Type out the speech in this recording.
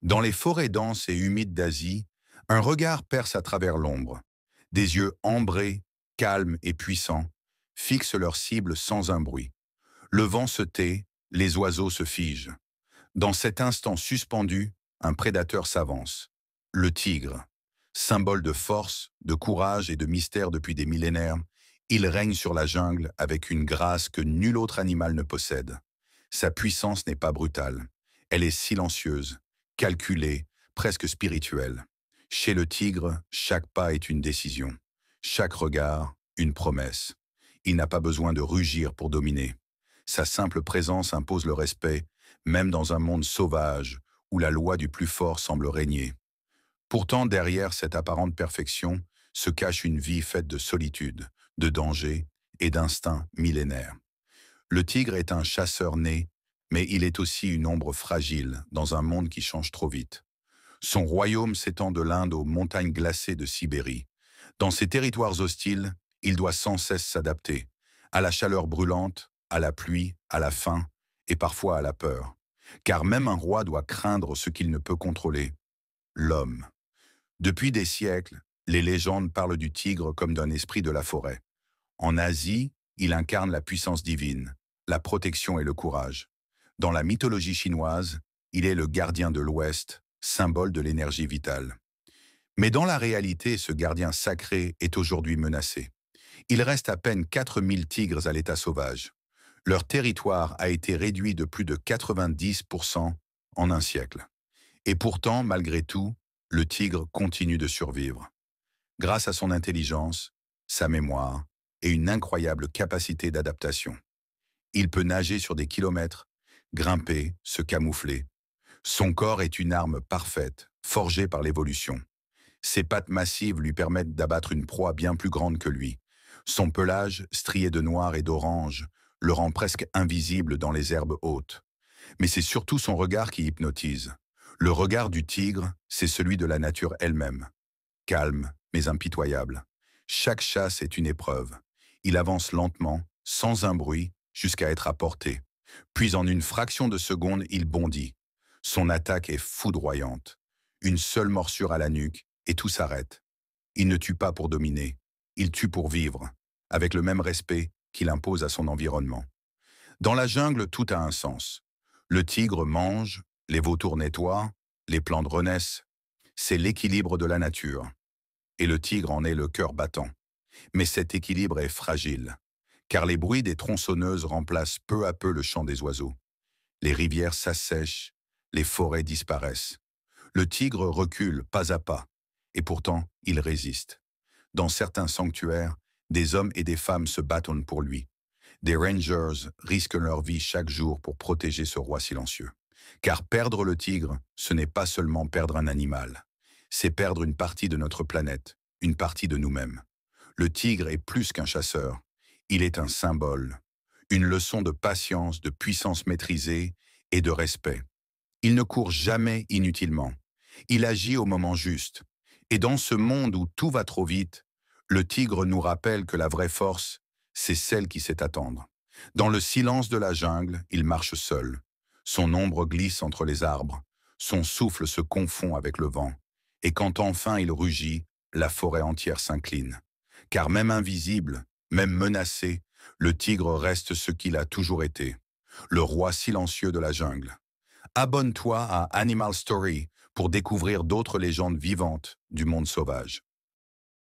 Dans les forêts denses et humides d'Asie, un regard perce à travers l'ombre. Des yeux ambrés, calmes et puissants, fixent leur cible sans un bruit. Le vent se tait, les oiseaux se figent. Dans cet instant suspendu, un prédateur s'avance. Le tigre. Symbole de force, de courage et de mystère depuis des millénaires, il règne sur la jungle avec une grâce que nul autre animal ne possède. Sa puissance n'est pas brutale. Elle est silencieuse, calculée, presque spirituelle. Chez le tigre, chaque pas est une décision. Chaque regard, une promesse. Il n'a pas besoin de rugir pour dominer. Sa simple présence impose le respect, même dans un monde sauvage où la loi du plus fort semble régner. Pourtant, derrière cette apparente perfection se cache une vie faite de solitude, de danger et d'instincts millénaires. Le tigre est un chasseur né, mais il est aussi une ombre fragile dans un monde qui change trop vite. Son royaume s'étend de l'Inde aux montagnes glacées de Sibérie. Dans ces territoires hostiles, il doit sans cesse s'adapter, à la chaleur brûlante, à la pluie, à la faim et parfois à la peur. Car même un roi doit craindre ce qu'il ne peut contrôler, l'homme. Depuis des siècles, les légendes parlent du tigre comme d'un esprit de la forêt. En Asie, il incarne la puissance divine, la protection et le courage. Dans la mythologie chinoise, il est le gardien de l'Ouest, symbole de l'énergie vitale. Mais dans la réalité, ce gardien sacré est aujourd'hui menacé. Il reste à peine 4000 tigres à l'état sauvage. Leur territoire a été réduit de plus de 90% en un siècle. Et pourtant, malgré tout, le tigre continue de survivre. Grâce à son intelligence, sa mémoire et une incroyable capacité d'adaptation. Il peut nager sur des kilomètres, grimper, se camoufler. Son corps est une arme parfaite, forgée par l'évolution. Ses pattes massives lui permettent d'abattre une proie bien plus grande que lui. Son pelage, strié de noir et d'orange, le rend presque invisible dans les herbes hautes. Mais c'est surtout son regard qui hypnotise. Le regard du tigre, c'est celui de la nature elle-même. Calme, mais impitoyable. Chaque chasse est une épreuve. Il avance lentement, sans un bruit, jusqu'à être à portée. Puis en une fraction de seconde, il bondit. Son attaque est foudroyante. Une seule morsure à la nuque, et tout s'arrête. Il ne tue pas pour dominer. Il tue pour vivre, avec le même respect qu'il impose à son environnement. Dans la jungle, tout a un sens. Le tigre mange, les vautours nettoient, les plantes renaissent. C'est l'équilibre de la nature. Et le tigre en est le cœur battant. Mais cet équilibre est fragile, car les bruits des tronçonneuses remplacent peu à peu le chant des oiseaux. Les rivières s'assèchent, les forêts disparaissent. Le tigre recule pas à pas, et pourtant il résiste. Dans certains sanctuaires, des hommes et des femmes se battent pour lui. Des rangers risquent leur vie chaque jour pour protéger ce roi silencieux. Car perdre le tigre, ce n'est pas seulement perdre un animal, c'est perdre une partie de notre planète, une partie de nous-mêmes. Le tigre est plus qu'un chasseur, il est un symbole, une leçon de patience, de puissance maîtrisée et de respect. Il ne court jamais inutilement, il agit au moment juste. Et dans ce monde où tout va trop vite, le tigre nous rappelle que la vraie force, c'est celle qui sait attendre. Dans le silence de la jungle, il marche seul. Son ombre glisse entre les arbres, son souffle se confond avec le vent. Et quand enfin il rugit, la forêt entière s'incline. Car même invisible, même menacé, le tigre reste ce qu'il a toujours été, le roi silencieux de la jungle. Abonne-toi à Animal Story pour découvrir d'autres légendes vivantes du monde sauvage.